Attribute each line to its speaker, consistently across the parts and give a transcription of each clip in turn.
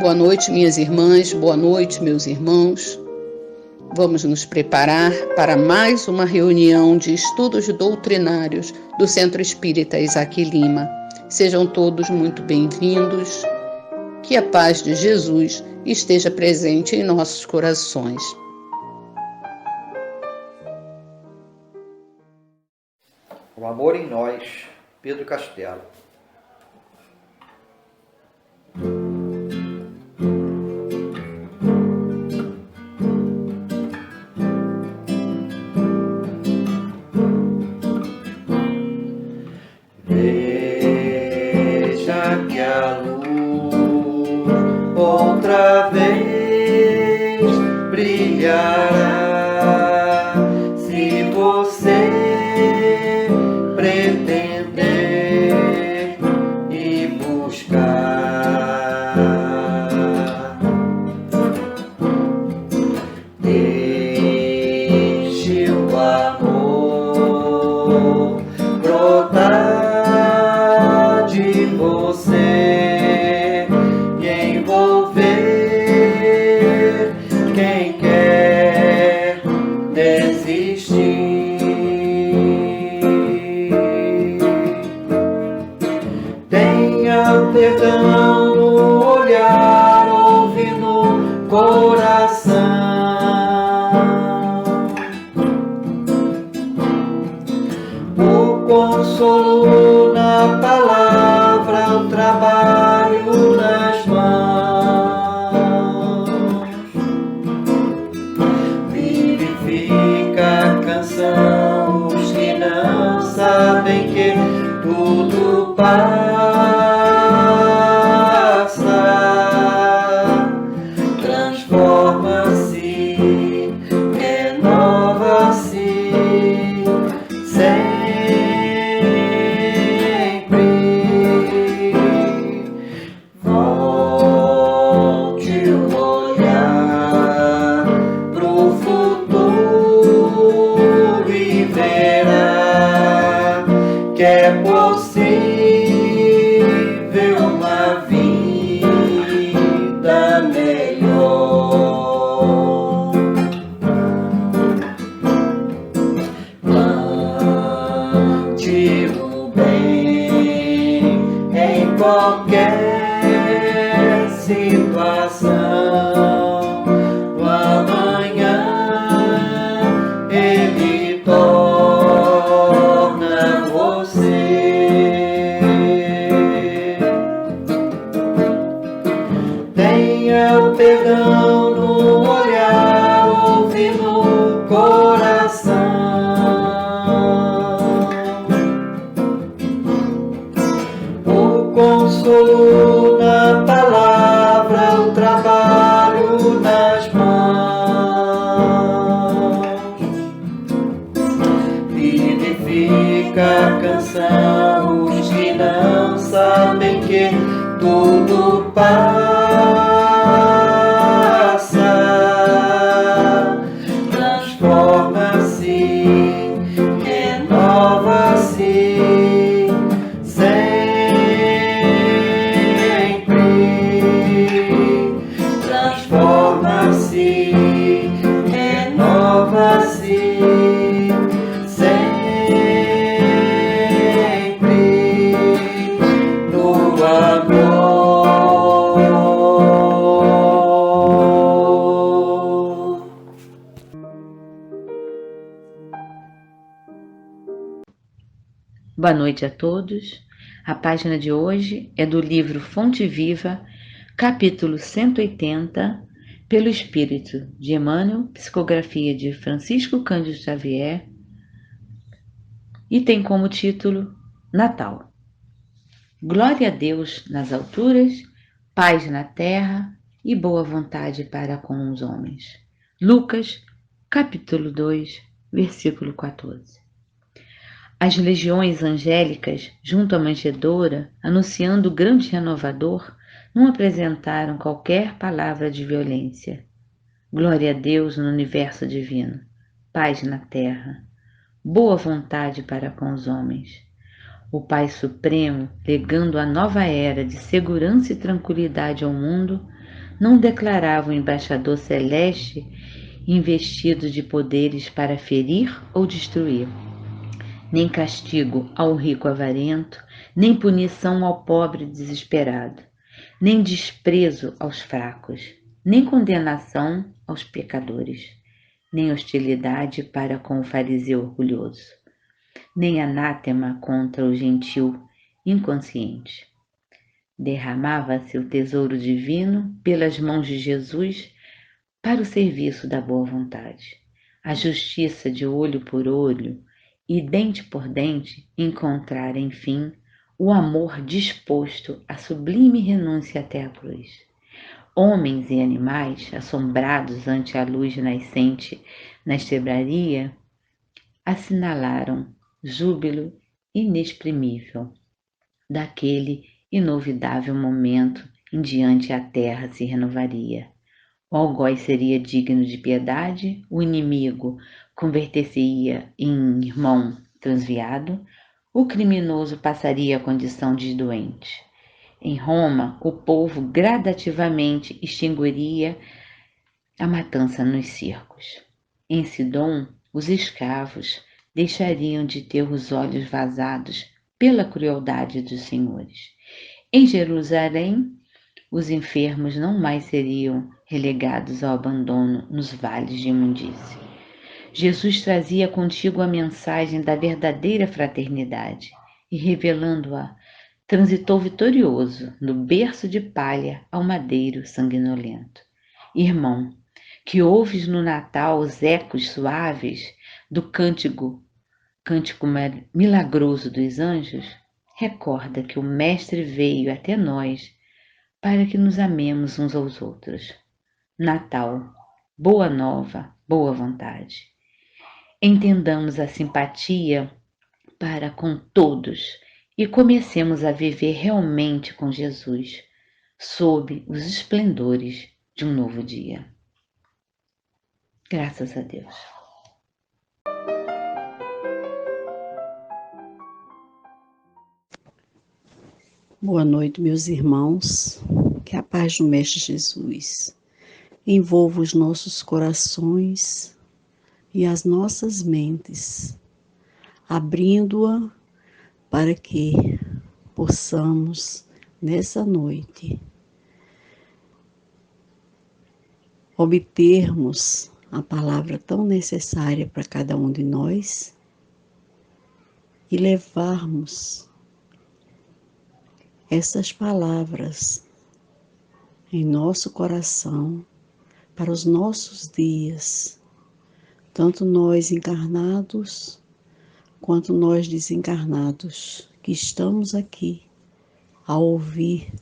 Speaker 1: Boa noite, minhas irmãs, boa noite, meus irmãos. Vamos nos preparar para mais uma reunião de estudos doutrinários do Centro Espírita Isaac Lima. Sejam todos muito bem-vindos. Que a paz de Jesus esteja presente em nossos corações.
Speaker 2: O amor em nós, Pedro Castelo. Deixa que a luz outra vez brilhará, se você pretender e buscar. Deixe o amor brotar de você e envolver quem quer desistir. Tenha perdão no olhar, ouve no coração. O consolo na palavra, o trabalho nas mãos. Vivifica a canção os que não sabem que tudo passa, transforma-se, renova-se sempre. Volte o olhar pro futuro e verá que é possível uma vida melhor. Plante o bem em qualquer situação. No amanhã ele torna você. Tenha o perdão no olhar, ouve no coração. O consolo na palavra, o trabalho nas mãos. Vivifica a canção os que não sabem que tudo passa, transforma-se, renova-se sempre. Transforma-se, renova-se sempre no amor.
Speaker 3: Boa noite a todos. A página de hoje é do livro Fonte Viva, capítulo 180, pelo Espírito de Emmanuel, psicografia de Francisco Cândido Xavier, e tem como título Natal. Glória a Deus nas alturas, paz na terra e boa vontade para com os homens. Lucas, capítulo 2, versículo 14. As legiões angélicas, junto à manjedoura, anunciando o grande renovador, não apresentaram qualquer palavra de violência. Glória a Deus no universo divino, paz na terra, boa vontade para com os homens. O Pai Supremo, legando a nova era de segurança e tranquilidade ao mundo, não declarava o embaixador celeste investido de poderes para ferir ou destruir, nem castigo ao rico avarento, nem punição ao pobre desesperado, nem desprezo aos fracos, nem condenação aos pecadores, nem hostilidade para com o fariseu orgulhoso, nem anátema contra o gentil inconsciente. Derramava-se o tesouro divino pelas mãos de Jesus para o serviço da boa vontade. A justiça de olho por olho e dente por dente encontrar, enfim, o amor disposto à sublime renúncia até a cruz. Homens e animais, assombrados ante a luz nascente na estrebaria, assinalaram júbilo inexprimível daquele inovidável momento em diante a terra se renovaria. O algoz seria digno de piedade, o inimigo converter-se-ia em irmão transviado, o criminoso passaria a condição de doente. Em Roma, o povo gradativamente extinguiria a matança nos circos. Em Sidom, os escravos deixariam de ter os olhos vazados pela crueldade dos senhores. Em Jerusalém, os enfermos não mais seriam relegados ao abandono nos vales de imundície. Jesus trazia contigo a mensagem da verdadeira fraternidade e, revelando-a, transitou vitorioso do berço de palha ao madeiro sanguinolento. Irmão, que ouves no Natal os ecos suaves do cântico milagroso dos anjos, recorda que o Mestre veio até nós para que nos amemos uns aos outros. Natal, boa nova, boa vontade. Entendamos a simpatia para com todos e comecemos a viver realmente com Jesus, sob os esplendores de um novo dia. Graças a Deus.
Speaker 4: Boa noite, meus irmãos. Que a paz do Mestre Jesus envolva os nossos corações e as nossas mentes, abrindo-a para que possamos, nessa noite, obtermos a palavra tão necessária para cada um de nós e levarmos essas palavras em nosso coração para os nossos dias, tanto nós encarnados quanto nós desencarnados, que estamos aqui a ouvir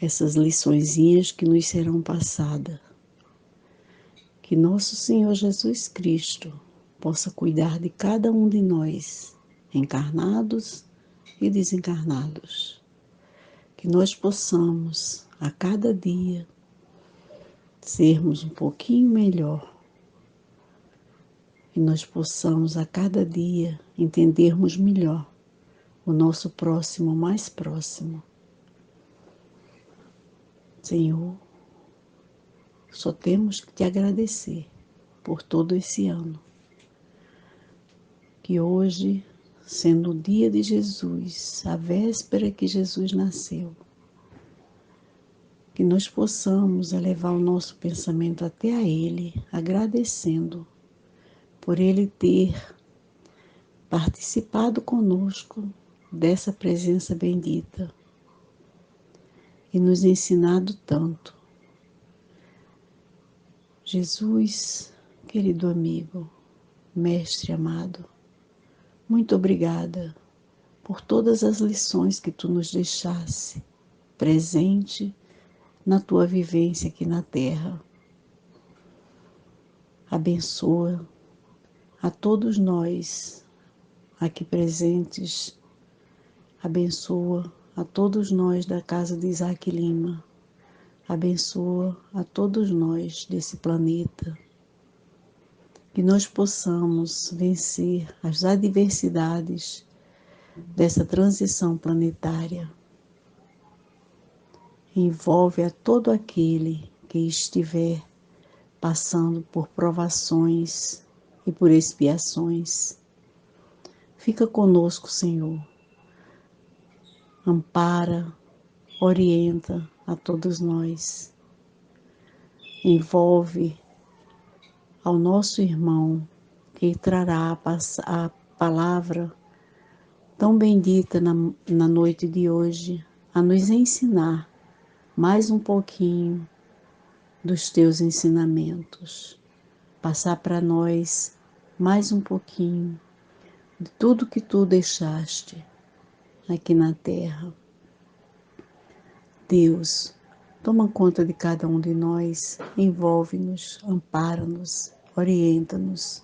Speaker 4: essas liçõezinhas que nos serão passadas. Que nosso Senhor Jesus Cristo possa cuidar de cada um de nós, encarnados e desencarnados. Que nós possamos, a cada dia, sermos um pouquinho melhor. Que nós possamos, a cada dia, entendermos melhor o nosso próximo mais próximo. Senhor, só temos que te agradecer por todo esse ano. Que hoje, sendo o dia de Jesus, a véspera que Jesus nasceu, que nós possamos elevar o nosso pensamento até a Ele, agradecendo por Ele ter participado conosco dessa presença bendita e nos ensinado tanto. Jesus, querido amigo, Mestre amado, muito obrigada por todas as lições que Tu nos deixasse presente na Tua vivência aqui na Terra. Abençoa a todos nós aqui presentes, abençoa a todos nós da casa de Isaac Lima, abençoa a todos nós desse planeta, que nós possamos vencer as adversidades dessa transição planetária. envolve a todo aquele que estiver passando por provações e por expiações. Fica conosco, Senhor. Ampara, orienta a todos nós. Envolve ao nosso irmão que trará a palavra tão bendita na noite de hoje, a nos ensinar mais um pouquinho dos teus ensinamentos, passar para nós mais um pouquinho de tudo que tu deixaste aqui na terra. Deus, toma conta de cada um de nós, envolve-nos, ampara-nos, orienta-nos.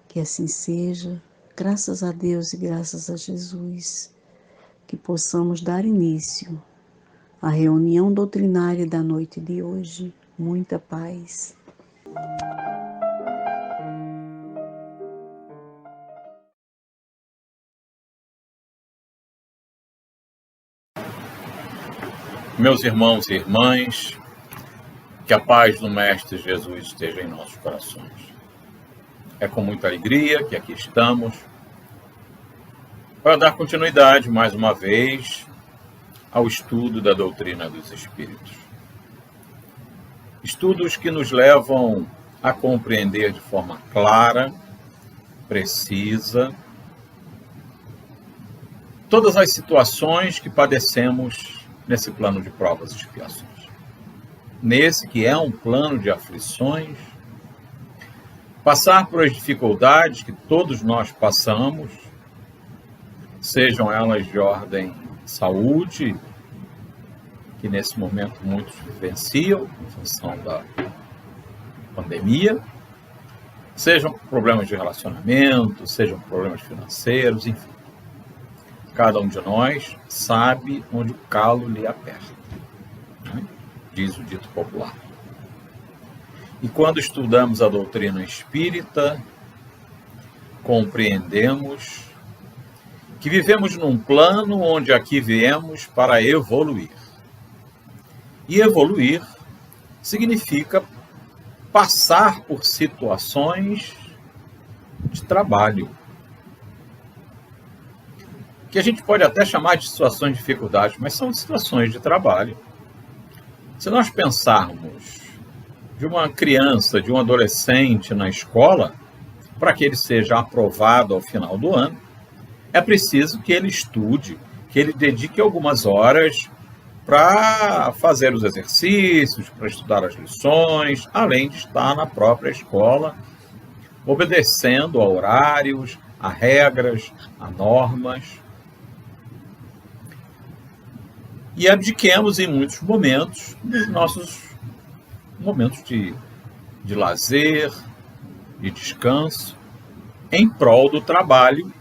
Speaker 4: Que assim seja, graças a Deus e graças a Jesus, que possamos dar início à reunião doutrinária da noite de hoje. Muita paz.
Speaker 5: Meus irmãos e irmãs, que a paz do Mestre Jesus esteja em nossos corações. É com muita alegria que aqui estamos para dar continuidade, mais uma vez, ao estudo da doutrina dos Espíritos. Estudos que nos levam a compreender de forma clara, precisa, todas as situações que padecemos nesse plano de provas e expiações. Nesse que é um plano de aflições, passar por as dificuldades que todos nós passamos, sejam elas de ordem saúde, que nesse momento muitos vivenciam em função da pandemia, sejam problemas de relacionamento, sejam problemas financeiros, enfim. Cada um de nós sabe onde o calo lhe aperta, né? Diz o dito popular. E quando estudamos a doutrina espírita, compreendemos que vivemos num plano onde aqui viemos para evoluir. E evoluir significa passar por situações de trabalho, que a gente pode até chamar de situações de dificuldade, mas são situações de trabalho. Se nós pensarmos de uma criança, de um adolescente na escola, para que ele seja aprovado ao final do ano, é preciso que ele estude, que ele dedique algumas horas para fazer os exercícios, para estudar as lições, além de estar na própria escola, obedecendo a horários, a regras, a normas. E abdiquemos em muitos momentos dos nossos momentos de lazer, de descanso, em prol do trabalho,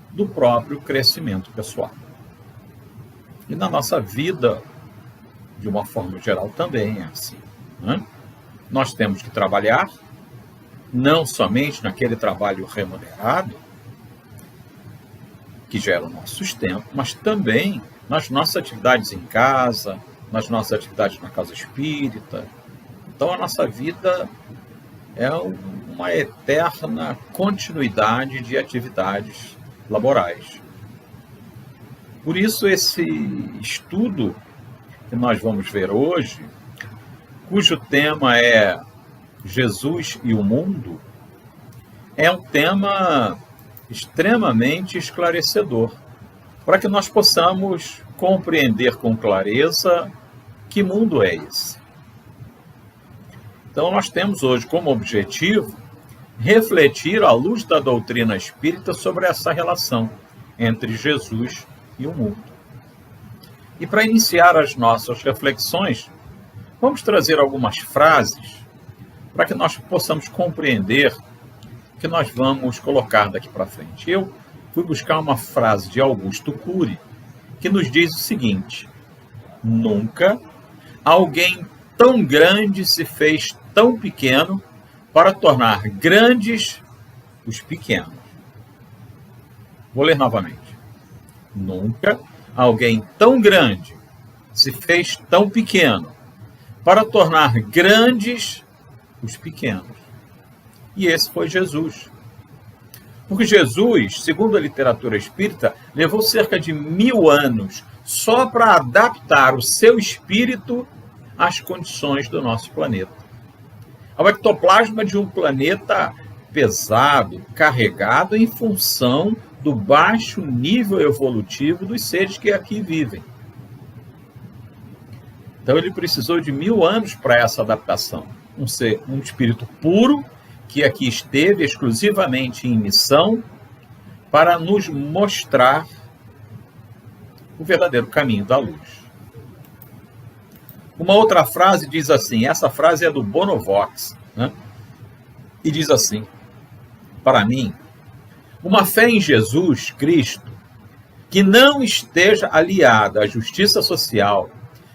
Speaker 5: do próprio crescimento pessoal. E na nossa vida, de uma forma geral, também é assim, né? Nós temos que trabalhar, não somente naquele trabalho remunerado, que gera o nosso sustento, mas também nas nossas atividades em casa, nas nossas atividades na casa espírita. Então, a nossa vida é uma eterna continuidade de atividades laborais. Por isso, esse estudo que nós vamos ver hoje, cujo tema é Jesus e o Mundo, é um tema extremamente esclarecedor, para que nós possamos compreender com clareza que mundo é esse. Então, nós temos hoje como objetivo refletir à luz da doutrina espírita sobre essa relação entre Jesus e o mundo. E para iniciar as nossas reflexões, vamos trazer algumas frases para que nós possamos compreender o que nós vamos colocar daqui para frente. Eu fui buscar uma frase de Augusto Cury que nos diz o seguinte: nunca alguém tão grande se fez tão pequeno para tornar grandes os pequenos. Vou ler novamente. Nunca alguém tão grande se fez tão pequeno para tornar grandes os pequenos. E esse foi Jesus. Porque Jesus, segundo a literatura espírita, levou cerca de 1000 anos só para adaptar o seu espírito às condições do nosso planeta. Ao ectoplasma de um planeta pesado, carregado em função do baixo nível evolutivo dos seres que aqui vivem. Então ele precisou de 1000 anos para essa adaptação. Um espírito puro, que aqui esteve exclusivamente em missão, para nos mostrar o verdadeiro caminho da luz. Uma outra frase diz assim, essa frase é do Bonovox, né? E diz assim: para mim, uma fé em Jesus Cristo que não esteja aliada à justiça social,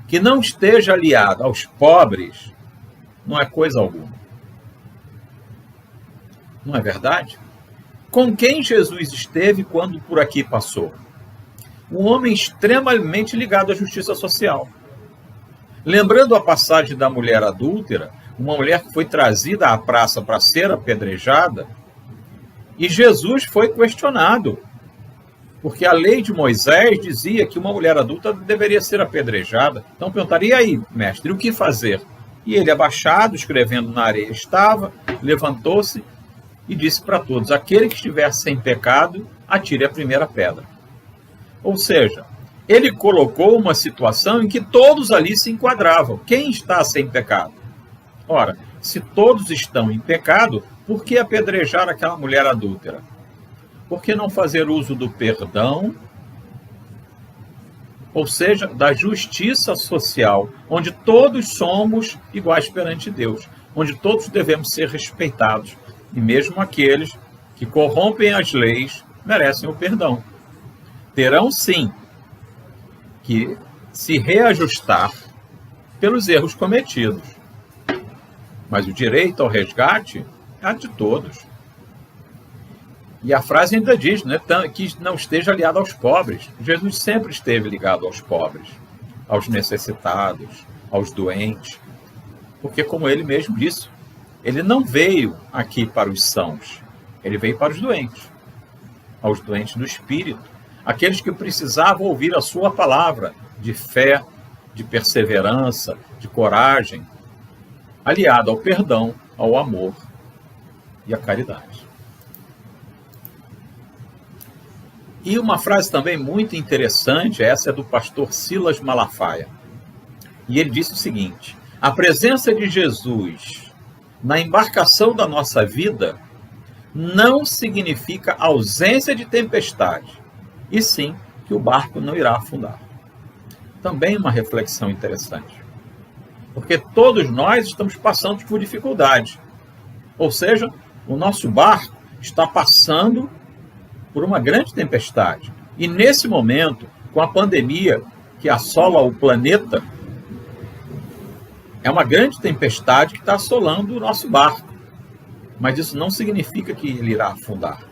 Speaker 5: que não esteja aliada aos pobres, não é coisa alguma. Não é verdade? Com quem Jesus esteve quando por aqui passou? Um homem extremamente ligado à justiça social. Lembrando a passagem da mulher adúltera, uma mulher que foi trazida à praça para ser apedrejada, e Jesus foi questionado, porque a lei de Moisés dizia que uma mulher adulta deveria ser apedrejada. Então perguntaria, e aí, mestre, o que fazer? E ele, abaixado, escrevendo na areia, estava, levantou-se e disse para todos: aquele que estiver sem pecado, atire a primeira pedra. Ou seja, ele colocou uma situação em que todos ali se enquadravam. Quem está sem pecado? Ora, se todos estão em pecado, por que apedrejar aquela mulher adúltera? Por que não fazer uso do perdão? Ou seja, da justiça social, onde todos somos iguais perante Deus, onde todos devemos ser respeitados, e mesmo aqueles que corrompem as leis merecem o perdão. Terão, sim, que se reajustar pelos erros cometidos. Mas o direito ao resgate é de todos. E a frase ainda diz, né, que não esteja aliado aos pobres. Jesus sempre esteve ligado aos pobres, aos necessitados, aos doentes. Porque, como ele mesmo disse, ele não veio aqui para os sãos, ele veio para os doentes, aos doentes do espírito, aqueles que precisavam ouvir a sua palavra de fé, de perseverança, de coragem, aliado ao perdão, ao amor e à caridade. E uma frase também muito interessante, essa é do pastor Silas Malafaia. E ele disse o seguinte: a presença de Jesus na embarcação da nossa vida não significa ausência de tempestade, e sim que o barco não irá afundar. Também uma reflexão interessante. Porque todos nós estamos passando por dificuldades. Ou seja, o nosso barco está passando por uma grande tempestade. E nesse momento, com a pandemia que assola o planeta, é uma grande tempestade que está assolando o nosso barco. Mas isso não significa que ele irá afundar,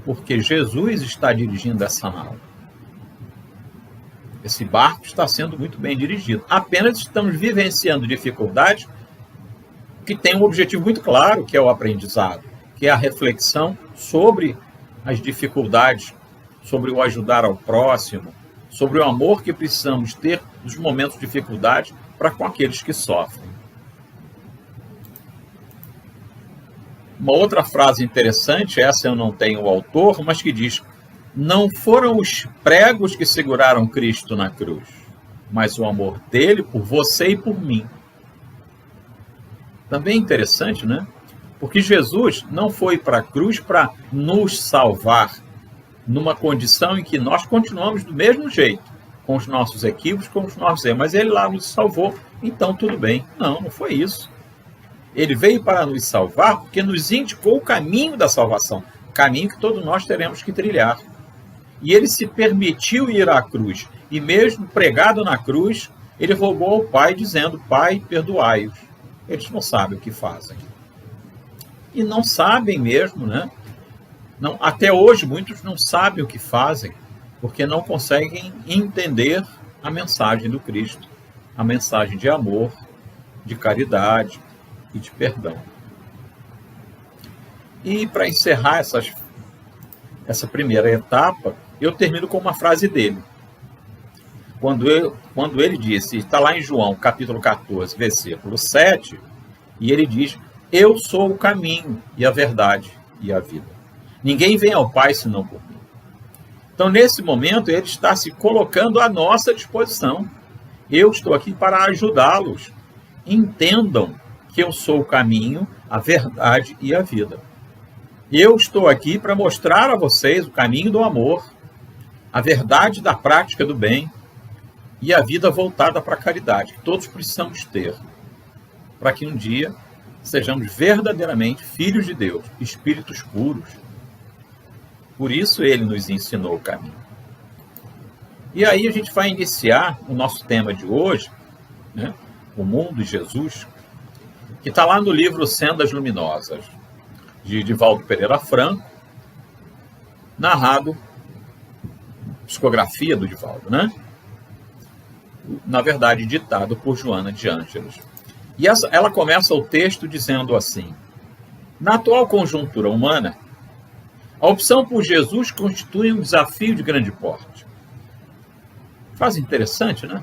Speaker 5: porque Jesus está dirigindo essa nau. Esse barco está sendo muito bem dirigido. Apenas estamos vivenciando dificuldades que têm um objetivo muito claro, que é o aprendizado, que é a reflexão sobre as dificuldades, sobre o ajudar ao próximo, sobre o amor que precisamos ter nos momentos de dificuldade para com aqueles que sofrem. Uma outra frase interessante, essa eu não tenho o autor, mas que diz: não foram os pregos que seguraram Cristo na cruz, mas o amor dele por você e por mim. Também interessante, né? Porque Jesus não foi para a cruz para nos salvar numa condição em que nós continuamos do mesmo jeito, com os nossos equívocos, com os nossos erros, mas ele lá nos salvou, então tudo bem. Não, não foi isso. Ele veio para nos salvar porque nos indicou o caminho da salvação, caminho que todos nós teremos que trilhar. E ele se permitiu ir à cruz, e mesmo pregado na cruz, ele rogou ao Pai, dizendo: Pai, perdoai-os. Eles não sabem o que fazem. E não sabem mesmo, né? Não, até hoje, muitos não sabem o que fazem, porque não conseguem entender a mensagem do Cristo, a mensagem de amor, de caridade e de perdão. E para encerrar essa primeira etapa, eu termino com uma frase dele. Quando ele disse, está lá em João, capítulo 14, versículo 7, e ele diz: eu sou o caminho e a verdade e a vida. Ninguém vem ao Pai senão por mim. Então, nesse momento, ele está se colocando à nossa disposição. Eu estou aqui para ajudá-los. Entendam que eu sou o caminho, a verdade e a vida. Eu estou aqui para mostrar a vocês o caminho do amor, a verdade da prática do bem e a vida voltada para a caridade, que todos precisamos ter, para que um dia sejamos verdadeiramente filhos de Deus, espíritos puros. Por isso ele nos ensinou o caminho. E aí a gente vai iniciar o nosso tema de hoje, né? O mundo e Jesus, que está lá no livro Sendas Luminosas, de Divaldo Pereira Franco, narrado, psicografia do Divaldo, né? Na verdade, ditado por Joana de Ângeles. E ela começa o texto dizendo assim: na atual conjuntura humana, a opção por Jesus constitui um desafio de grande porte. Frase interessante, né?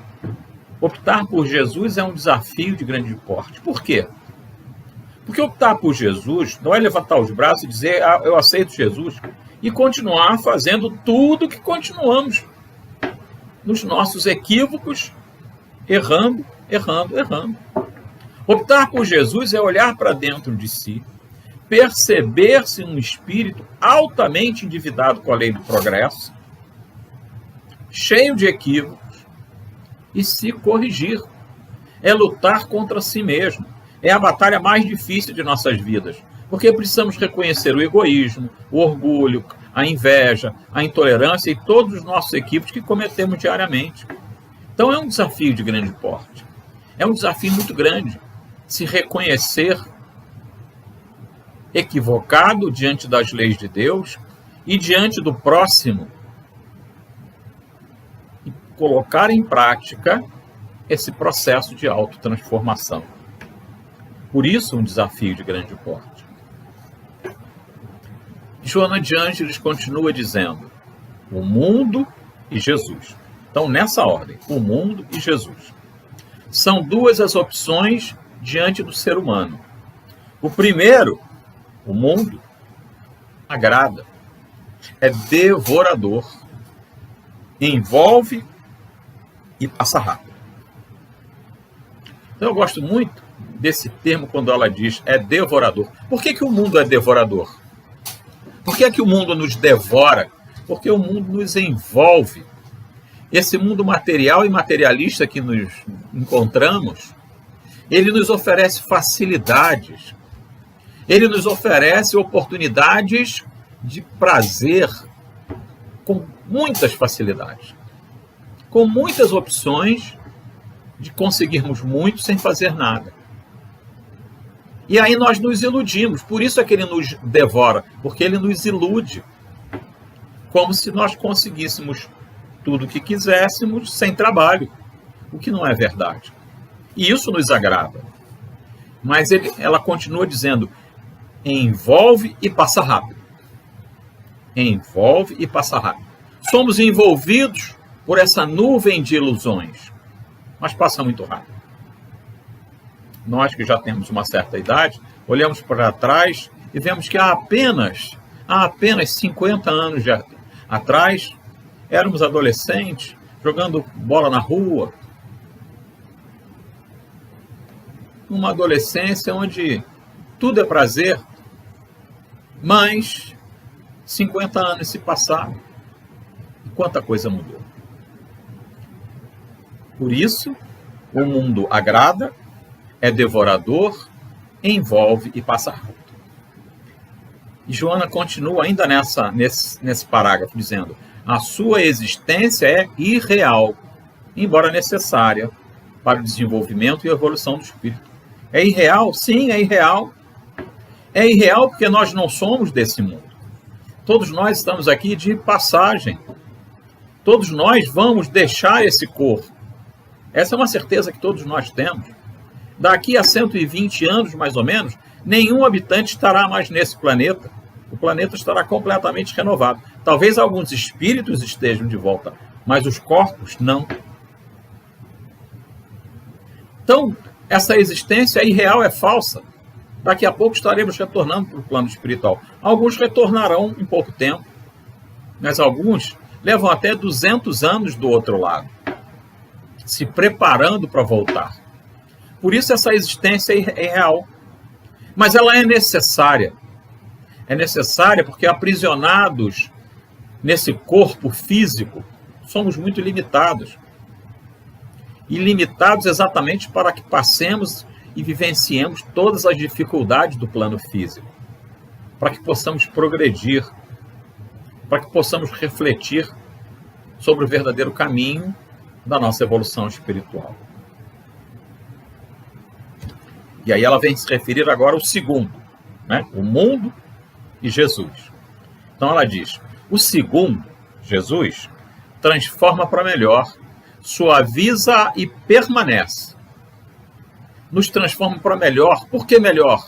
Speaker 5: Optar por Jesus é um desafio de grande porte. Por quê? Porque optar por Jesus não é levantar os braços e dizer: eu aceito Jesus, e continuar fazendo tudo que continuamos nos nossos equívocos, errando. Optar por Jesus é olhar para dentro de si, perceber-se um espírito altamente endividado com a lei do progresso, cheio de equívocos, e se corrigir. É lutar contra si mesmo. É a batalha mais difícil de nossas vidas, porque precisamos reconhecer o egoísmo, o orgulho, a inveja, a intolerância e todos os nossos equívocos que cometemos diariamente. Então é um desafio de grande porte. É um desafio muito grande se reconhecer equivocado diante das leis de Deus e diante do próximo, e colocar em prática esse processo de autotransformação. Por isso, um desafio de grande porte. Joana de Ângeles continua dizendo: o mundo e Jesus. Então, nessa ordem, o mundo e Jesus. São duas as opções diante do ser humano. O primeiro, o mundo, agrada, é devorador, envolve e passa rápido. Então, eu gosto muito desse termo quando ela diz é devorador. Por que o mundo é devorador? Por que o mundo nos devora? Porque o mundo nos envolve. Esse mundo material e materialista que nos encontramos, ele nos oferece facilidades, ele nos oferece oportunidades de prazer com muitas facilidades, com muitas opções de conseguirmos muito sem fazer nada. E aí nós nos iludimos, por isso é que ele nos devora, porque ele nos ilude, como se nós conseguíssemos tudo o que quiséssemos sem trabalho, o que não é verdade. E isso nos agrada. Mas ela continua dizendo: envolve e passa rápido. Envolve e passa rápido. Somos envolvidos por essa nuvem de ilusões, mas passa muito rápido. Nós que já temos uma certa idade, olhamos para trás e vemos que há apenas 50 anos atrás, éramos adolescentes, jogando bola na rua. Uma adolescência onde tudo é prazer, mas 50 anos se passaram e quanta coisa mudou. Por isso, o mundo agrada, é devorador, envolve e passa rápido. E Joana continua ainda nesse parágrafo, dizendo: a sua existência é irreal, embora necessária para o desenvolvimento e evolução do espírito. É irreal? Sim, é irreal. É irreal porque nós não somos desse mundo. Todos nós estamos aqui de passagem. Todos nós vamos deixar esse corpo. Essa é uma certeza que todos nós temos. Daqui a 120 anos, mais ou menos, nenhum habitante estará mais nesse planeta. O planeta estará completamente renovado. Talvez alguns espíritos estejam de volta, mas os corpos não. Então, essa existência é irreal, é falsa. Daqui a pouco estaremos retornando para o plano espiritual. Alguns retornarão em pouco tempo, mas alguns levam até 200 anos do outro lado, se preparando para voltar. Por isso essa existência é real. Mas ela é necessária. É necessária porque aprisionados nesse corpo físico, somos muito limitados. E limitados exatamente para que passemos e vivenciemos todas as dificuldades do plano físico. Para que possamos progredir. Para que possamos refletir sobre o verdadeiro caminho da nossa evolução espiritual. E aí ela vem se referir agora ao segundo, né? O mundo e Jesus. Então ela diz, o segundo, Jesus, transforma para melhor, suaviza e permanece. Nos transforma para melhor. Por que melhor?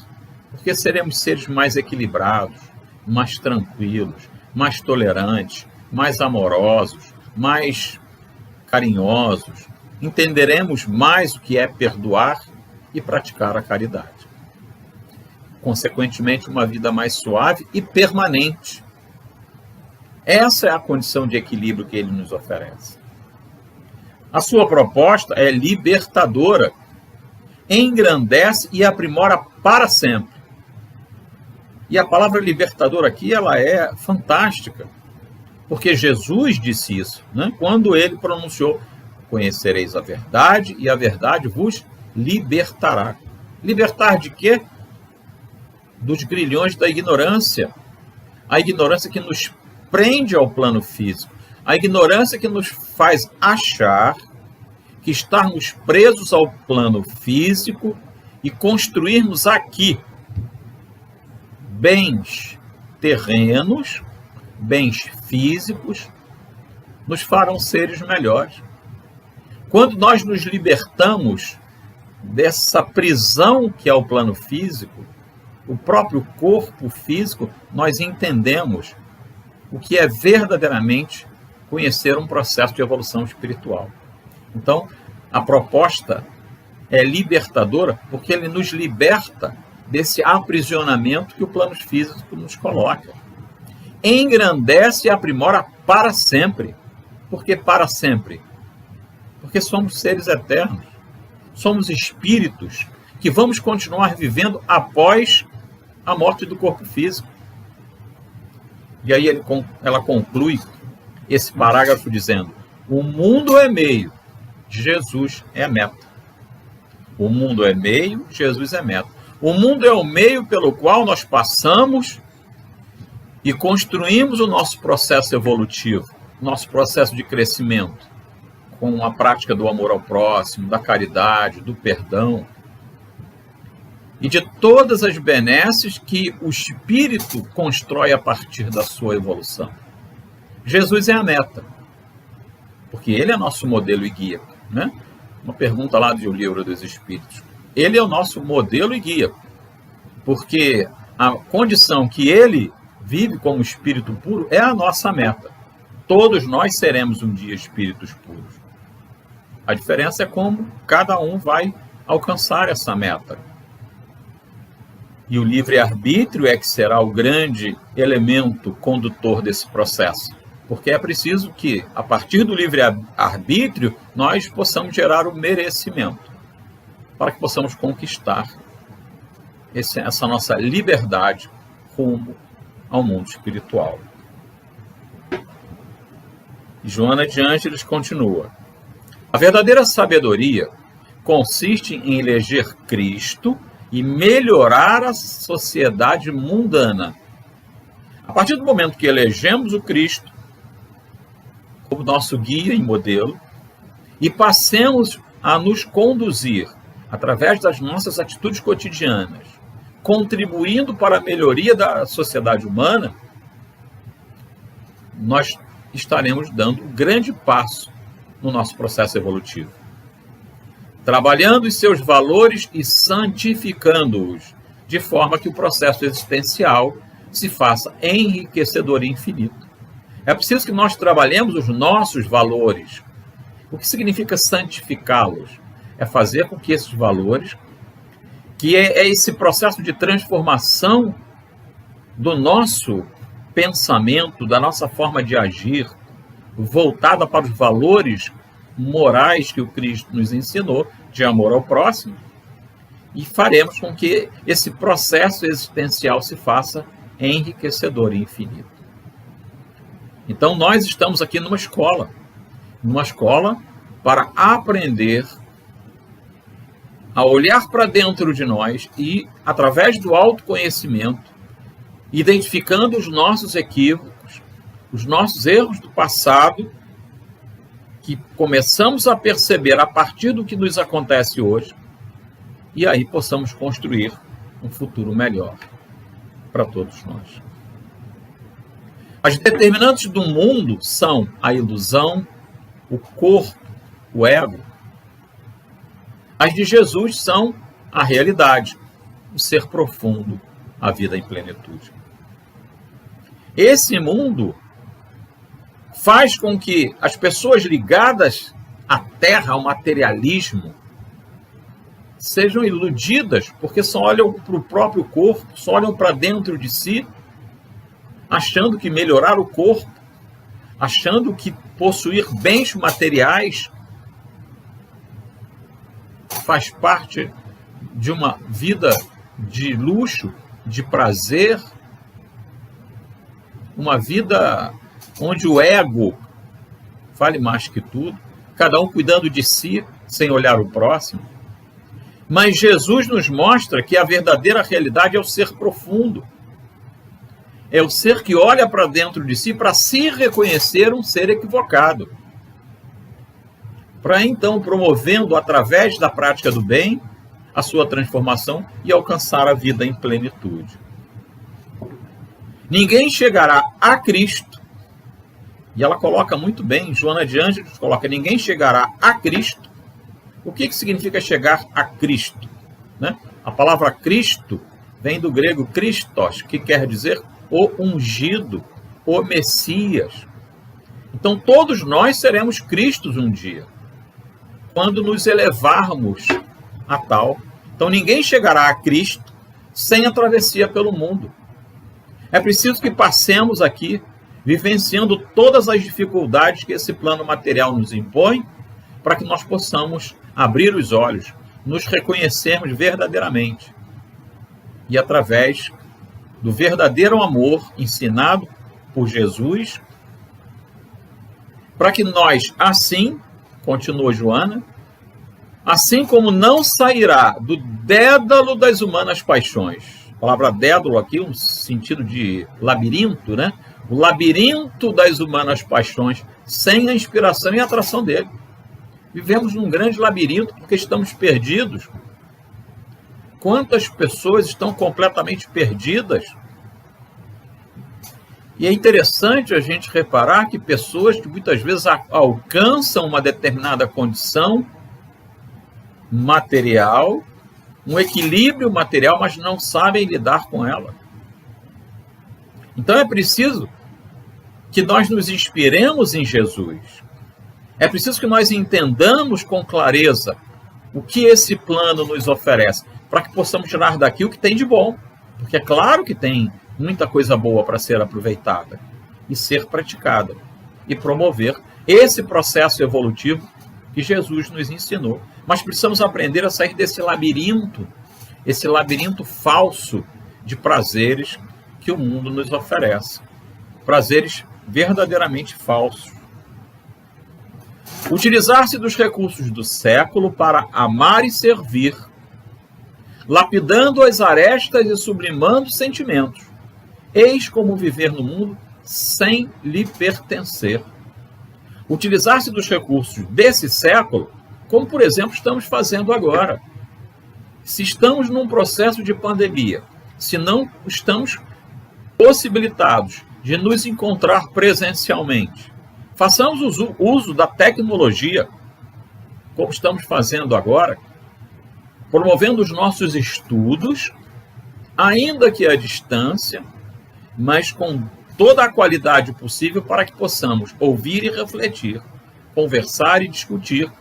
Speaker 5: Porque seremos seres mais equilibrados, mais tranquilos, mais tolerantes, mais amorosos, mais carinhosos. Entenderemos mais o que é perdoar e praticar a caridade. Consequentemente, uma vida mais suave e permanente. Essa é a condição de equilíbrio que ele nos oferece. A sua proposta é libertadora, engrandece e aprimora para sempre. E a palavra libertador aqui, ela é fantástica, porque Jesus disse isso, né? Quando ele pronunciou, conhecereis a verdade e a verdade vos libertará. Libertar de quê? Dos grilhões da ignorância. A ignorância que nos prende ao plano físico. A ignorância que nos faz achar que estarmos presos ao plano físico e construirmos aqui bens terrenos, bens físicos, nos farão seres melhores. Quando nós nos libertamos dessa prisão que é o plano físico, o próprio corpo físico, nós entendemos o que é verdadeiramente conhecer um processo de evolução espiritual. Então, a proposta é libertadora porque ele nos liberta desse aprisionamento que o plano físico nos coloca. Engrandece e aprimora para sempre. Por que para sempre? Porque somos seres eternos. Somos espíritos que vamos continuar vivendo após a morte do corpo físico. E aí ela conclui esse parágrafo dizendo: o mundo é meio, Jesus é meta. O mundo é meio, Jesus é meta. O mundo é o meio pelo qual nós passamos e construímos o nosso processo evolutivo, nosso processo de crescimento, com a prática do amor ao próximo, da caridade, do perdão, e de todas as benesses que o espírito constrói a partir da sua evolução. Jesus é a meta, porque ele é nosso modelo e guia, né? Uma pergunta lá do Livro dos Espíritos. Ele é o nosso modelo e guia, porque a condição que ele vive como espírito puro é a nossa meta. Todos nós seremos um dia espíritos puros. A diferença é como cada um vai alcançar essa meta. E o livre-arbítrio é que será o grande elemento condutor desse processo. Porque é preciso que, a partir do livre-arbítrio, nós possamos gerar o merecimento, para que possamos conquistar essa nossa liberdade rumo ao mundo espiritual. E Joana de Ângeles continua. A verdadeira sabedoria consiste em eleger Cristo e melhorar a sociedade mundana. A partir do momento que elegemos o Cristo como nosso guia e modelo e passemos a nos conduzir através das nossas atitudes cotidianas, contribuindo para a melhoria da sociedade humana, nós estaremos dando um grande passo no nosso processo evolutivo. Trabalhando os seus valores e santificando-os, de forma que o processo existencial se faça enriquecedor e infinito. É preciso que nós trabalhemos os nossos valores. O que significa santificá-los? É fazer com que esses valores, que é esse processo de transformação do nosso pensamento, da nossa forma de agir, voltada para os valores morais que o Cristo nos ensinou, de amor ao próximo, e faremos com que esse processo existencial se faça enriquecedor e infinito. Então, nós estamos aqui numa escola para aprender a olhar para dentro de nós e, através do autoconhecimento, identificando os nossos equívocos, os nossos erros do passado, que começamos a perceber a partir do que nos acontece hoje, e aí possamos construir um futuro melhor para todos nós. As determinantes do mundo são a ilusão, o corpo, o ego. As de Jesus são a realidade, o ser profundo, a vida em plenitude. Esse mundo faz com que as pessoas ligadas à terra, ao materialismo, sejam iludidas, porque só olham para o próprio corpo, só olham para dentro de si, achando que melhorar o corpo, achando que possuir bens materiais faz parte de uma vida de luxo, de prazer, uma vida onde o ego vale mais que tudo, cada um cuidando de si, sem olhar o próximo. Mas Jesus nos mostra que a verdadeira realidade é o ser profundo. É o ser que olha para dentro de si para se reconhecer um ser equivocado. Para então, promovendo através da prática do bem, a sua transformação e alcançar a vida em plenitude. Ninguém chegará a Cristo. E ela coloca muito bem, Joana de Ângeles coloca, ninguém chegará a Cristo. O que significa chegar a Cristo? Né? A palavra Cristo vem do grego Christos, que quer dizer o ungido, o Messias. Então todos nós seremos Cristos um dia, quando nos elevarmos a tal. Então ninguém chegará a Cristo sem a travessia pelo mundo. É preciso que passemos aqui vivenciando todas as dificuldades que esse plano material nos impõe, para que nós possamos abrir os olhos, nos reconhecermos verdadeiramente. E através do verdadeiro amor ensinado por Jesus, para que nós, assim, continua Joana, assim como não sairá do dédalo das humanas paixões. A palavra dédalo aqui, um sentido de labirinto, né? O labirinto das humanas paixões, sem a inspiração e a atração dele. Vivemos num grande labirinto porque estamos perdidos. Quantas pessoas estão completamente perdidas? E é interessante a gente reparar que pessoas que muitas vezes alcançam uma determinada condição material, um equilíbrio material, mas não sabem lidar com ela. Então é preciso que nós nos inspiremos em Jesus. É preciso que nós entendamos com clareza o que esse plano nos oferece, para que possamos tirar daqui o que tem de bom. Porque é claro que tem muita coisa boa para ser aproveitada e ser praticada, e promover esse processo evolutivo que Jesus nos ensinou. Mas precisamos aprender a sair desse labirinto, esse labirinto falso de prazeres que o mundo nos oferece. Prazeres verdadeiramente falsos. Utilizar-se dos recursos do século para amar e servir, lapidando as arestas e sublimando sentimentos. Eis como viver no mundo sem lhe pertencer. Utilizar-se dos recursos desse século, como, por exemplo, estamos fazendo agora. Se estamos num processo de pandemia, se não estamos possibilitados de nos encontrar presencialmente, Façamos uso da tecnologia, como estamos fazendo agora, promovendo os nossos estudos, ainda que à distância, mas com toda a qualidade possível para que possamos ouvir e refletir, conversar e discutir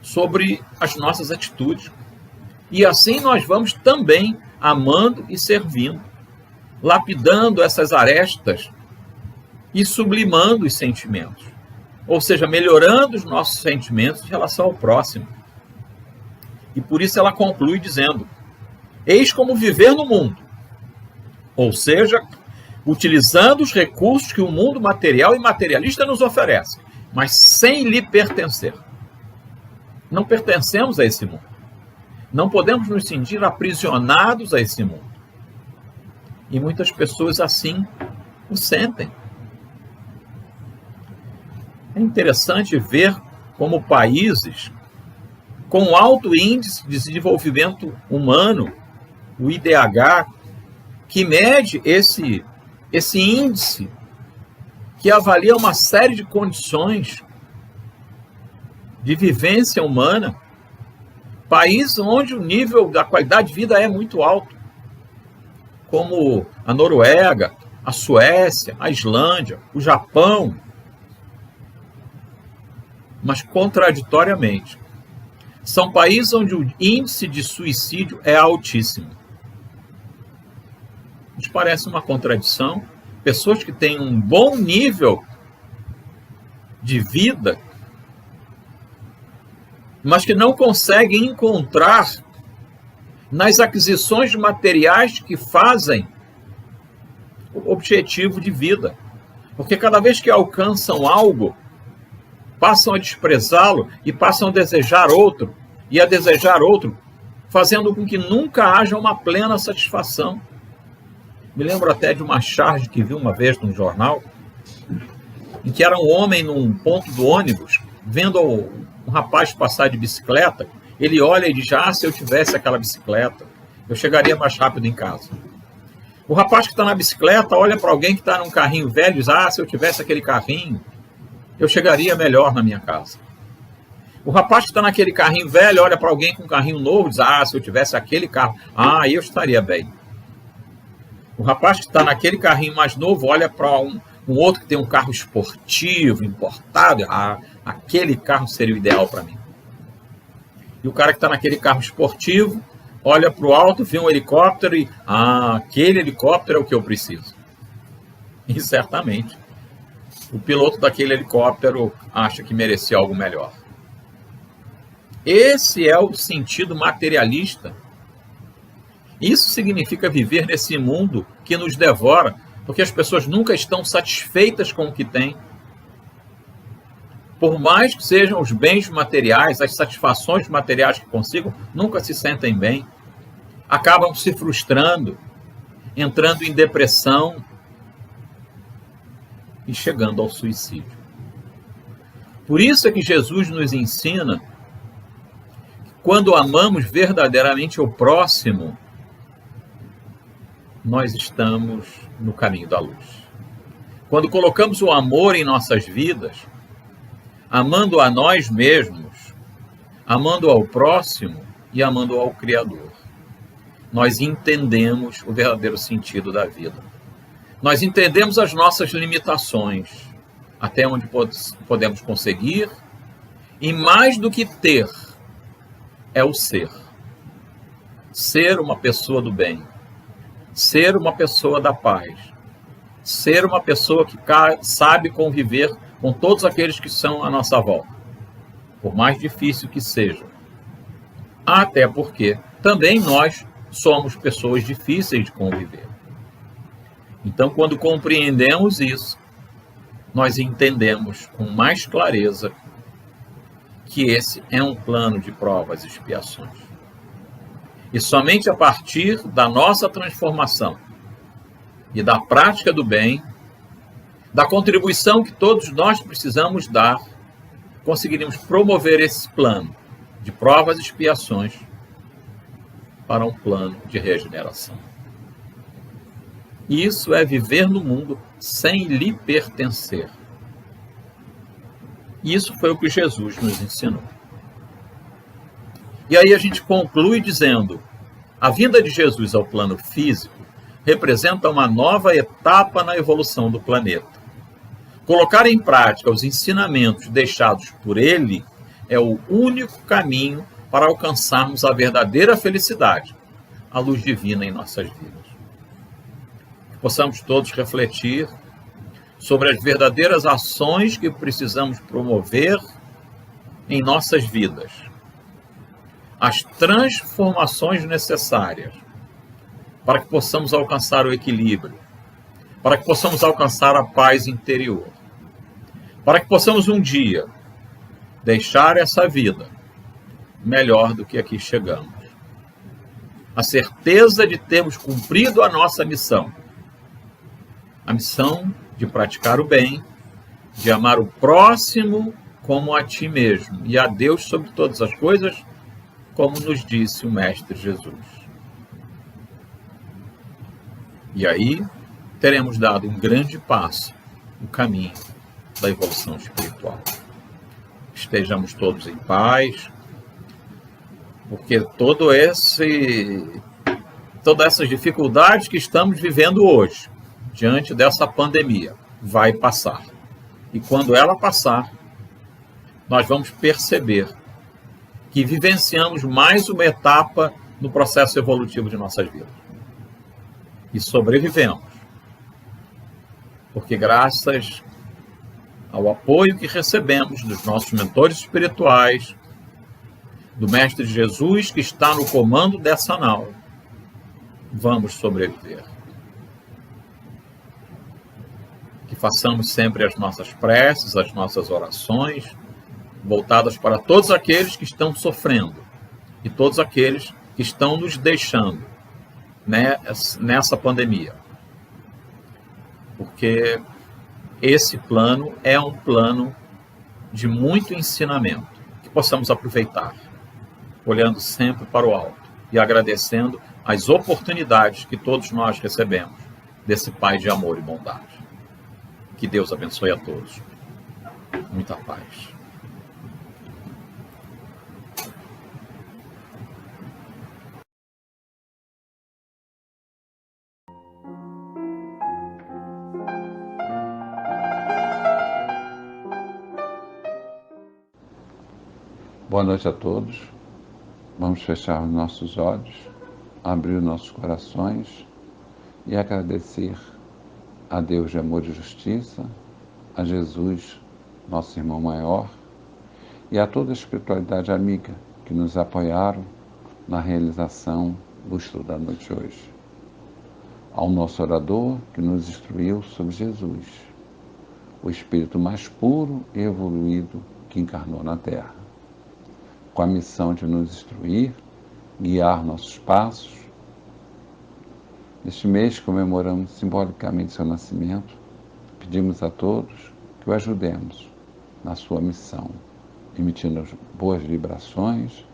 Speaker 5: sobre as nossas atitudes. E assim nós vamos também amando e servindo, lapidando essas arestas e sublimando os sentimentos. Ou seja, melhorando os nossos sentimentos em relação ao próximo. E por isso ela conclui dizendo: eis como viver no mundo. Ou seja, utilizando os recursos que o mundo material e materialista nos oferece, mas sem lhe pertencer. Não pertencemos a esse mundo. Não podemos nos sentir aprisionados a esse mundo. E muitas pessoas assim o sentem. É interessante ver como países com alto índice de desenvolvimento humano, o IDH, que mede esse índice, que avalia uma série de condições de vivência humana, países onde o nível da qualidade de vida é muito alto, como a Noruega, a Suécia, a Islândia, o Japão. Mas, contraditoriamente, são países onde o índice de suicídio é altíssimo. Nos parece uma contradição. Pessoas que têm um bom nível de vida, mas que não conseguem encontrar nas aquisições de materiais que fazem o objetivo de vida. Porque cada vez que alcançam algo, passam a desprezá-lo e passam a desejar outro, e a desejar outro, fazendo com que nunca haja uma plena satisfação. Me lembro até de uma charge que vi uma vez num jornal, em que era um homem num ponto do ônibus, vendo um rapaz passar de bicicleta, ele olha e diz: se eu tivesse aquela bicicleta, eu chegaria mais rápido em casa. O rapaz que está na bicicleta olha para alguém que está num carrinho velho e diz: se eu tivesse aquele carrinho, eu chegaria melhor na minha casa. O rapaz que está naquele carrinho velho olha para alguém com um carrinho novo e diz: se eu tivesse aquele carro, eu estaria bem. O rapaz que está naquele carrinho mais novo olha para um outro que tem um carro esportivo, importado, aquele carro seria o ideal para mim. E o cara que está naquele carro esportivo olha para o alto, vê um helicóptero e aquele helicóptero é o que eu preciso. E certamente o piloto daquele helicóptero acha que merecia algo melhor. Esse é o sentido materialista. Isso significa viver nesse mundo que nos devora, porque as pessoas nunca estão satisfeitas com o que têm. Por mais que sejam os bens materiais, as satisfações materiais que consigam, nunca se sentem bem. Acabam se frustrando, entrando em depressão e chegando ao suicídio. Por isso é que Jesus nos ensina que quando amamos verdadeiramente o próximo, nós estamos no caminho da luz. Quando colocamos o amor em nossas vidas, amando a nós mesmos, amando ao próximo e amando ao Criador, nós entendemos o verdadeiro sentido da vida. Nós entendemos as nossas limitações, até onde podemos conseguir, e mais do que ter, é o ser. Ser uma pessoa do bem, ser uma pessoa da paz, ser uma pessoa que sabe conviver com todos aqueles que são à nossa volta, por mais difícil que seja. Até porque também nós somos pessoas difíceis de conviver. Então, quando compreendemos isso, nós entendemos com mais clareza que esse é um plano de provas e expiações. E somente a partir da nossa transformação e da prática do bem, da contribuição que todos nós precisamos dar, conseguiremos promover esse plano de provas e expiações para um plano de regeneração. Isso é viver no mundo sem lhe pertencer. Isso foi o que Jesus nos ensinou. E aí a gente conclui dizendo: a vinda de Jesus ao plano físico representa uma nova etapa na evolução do planeta. Colocar em prática os ensinamentos deixados por ele é o único caminho para alcançarmos a verdadeira felicidade, a luz divina em nossas vidas. Que possamos todos refletir sobre as verdadeiras ações que precisamos promover em nossas vidas, as transformações necessárias para que possamos alcançar o equilíbrio, para que possamos alcançar a paz interior, para que possamos um dia deixar essa vida melhor do que aqui chegamos. A certeza de termos cumprido a nossa missão, a missão de praticar o bem, de amar o próximo como a ti mesmo e a Deus sobre todas as coisas, como nos disse o Mestre Jesus. E aí teremos dado um grande passo no caminho da evolução espiritual. Estejamos todos em paz, porque todas essas dificuldades que estamos vivendo hoje, diante dessa pandemia, vai passar. E quando ela passar, nós vamos perceber que vivenciamos mais uma etapa no processo evolutivo de nossas vidas. E sobrevivemos. Porque graças ao apoio que recebemos dos nossos mentores espirituais, do Mestre Jesus, que está no comando dessa nau, vamos sobreviver. Que façamos sempre as nossas preces, as nossas orações, voltadas para todos aqueles que estão sofrendo e todos aqueles que estão nos deixando nessa pandemia. Porque esse plano é um plano de muito ensinamento, que possamos aproveitar, olhando sempre para o alto e agradecendo as oportunidades que todos nós recebemos desse Pai de amor e bondade. Que Deus abençoe a todos. Muita paz.
Speaker 6: Boa noite a todos. Vamos fechar os nossos olhos, abrir os nossos corações e agradecer a Deus de amor e justiça, a Jesus, nosso irmão maior, e a toda a espiritualidade amiga que nos apoiaram na realização do estudo da noite de hoje. Ao nosso orador que nos instruiu sobre Jesus, o espírito mais puro e evoluído que encarnou na Terra, com a missão de nos instruir, guiar nossos passos. Neste mês comemoramos simbolicamente seu nascimento, pedimos a todos que o ajudemos na sua missão, emitindo as boas vibrações,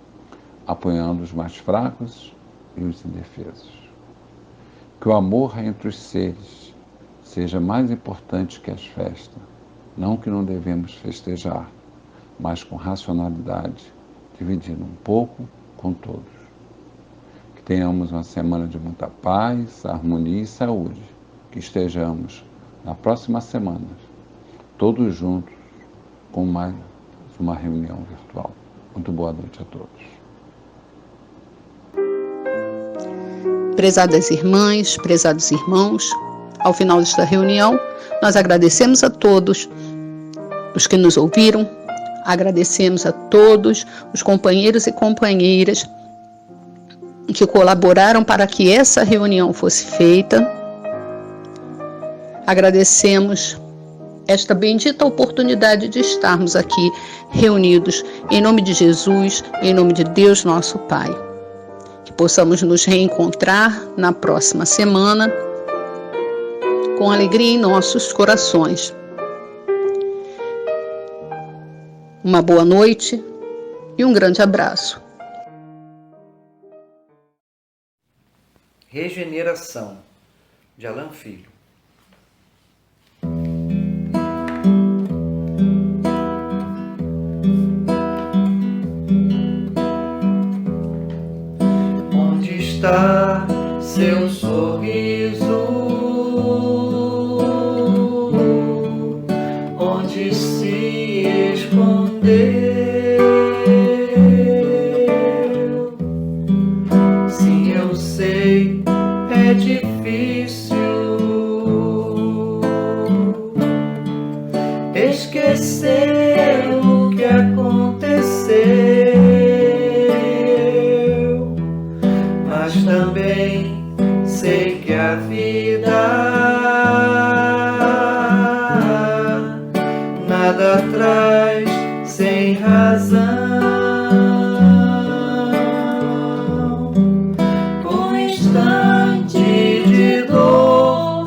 Speaker 6: apoiando os mais fracos e os indefesos. Que o amor entre os seres seja mais importante que as festas, não que não devemos festejar, mas com racionalidade, dividindo um pouco com todos. Que tenhamos uma semana de muita paz, harmonia e saúde. Que estejamos na próxima semana, todos juntos, com mais uma reunião virtual. Muito boa noite a todos.
Speaker 1: Prezadas irmãs, prezados irmãos, ao final desta reunião, nós agradecemos a todos os que nos ouviram, agradecemos a todos os companheiros e companheiras que colaboraram para que essa reunião fosse feita. Agradecemos esta bendita oportunidade de estarmos aqui reunidos em nome de Jesus, em nome de Deus nosso Pai. Que possamos nos reencontrar na próxima semana com alegria em nossos corações. Uma boa noite e um grande abraço.
Speaker 2: Regeneração, de Alan Filho. está seu sorriso? Onde se escondeu? Sim, eu sei, é difícil esquecer o que aconteceu, mas também sei que a vida nada traz sem razão. Um instante de dor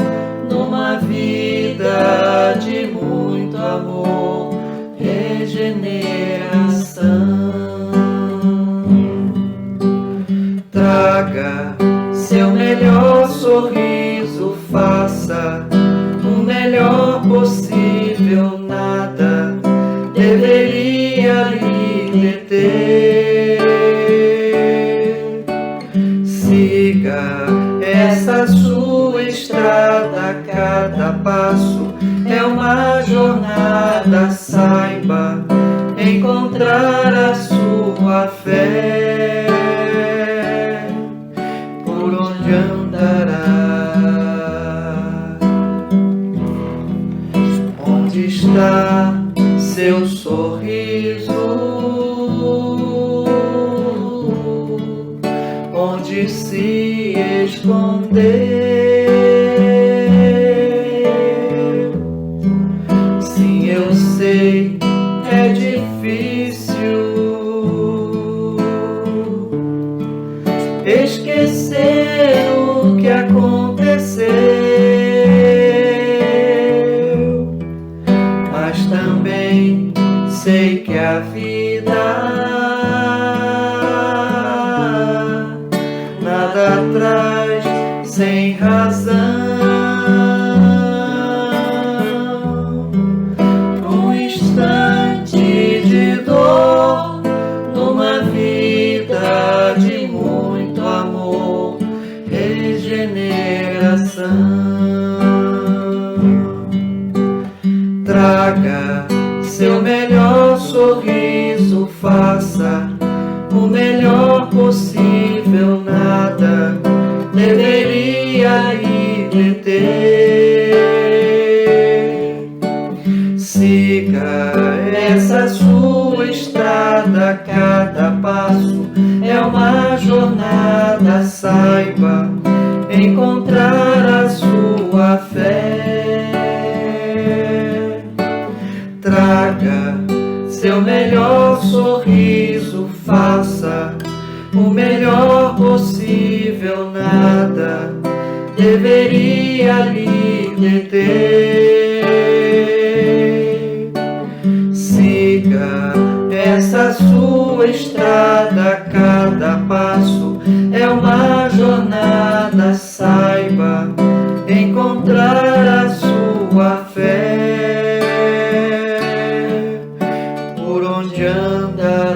Speaker 2: numa vida de muito amor, regeneração. Traga seu melhor sorriso, faça o melhor possível, nada deveria lhe deter. Siga essa sua estrada, cada passo é uma jornada, saiba encontrar a sua fé. Por onde andará? Onde está seu sorriso? Onde se escondeu? Sim, eu sei, é difícil esquecer o que aconteceu, mas também sei que a vida nada traz sem razão. Um instante de dor numa vida de muito amor, regeneração. Traga seu melhor sorriso, faça o melhor possível, nada deveria lhe deter. Siga essa sua estrada, cada passo é uma jornada, saiba encontrar a sua fé. Traga seu melhor sorriso, faça o melhor possível, nada deveria lhe deter. Siga essa sua estrada, cada passo é uma jornada, saiba encontrar a sua fé. Por onde anda?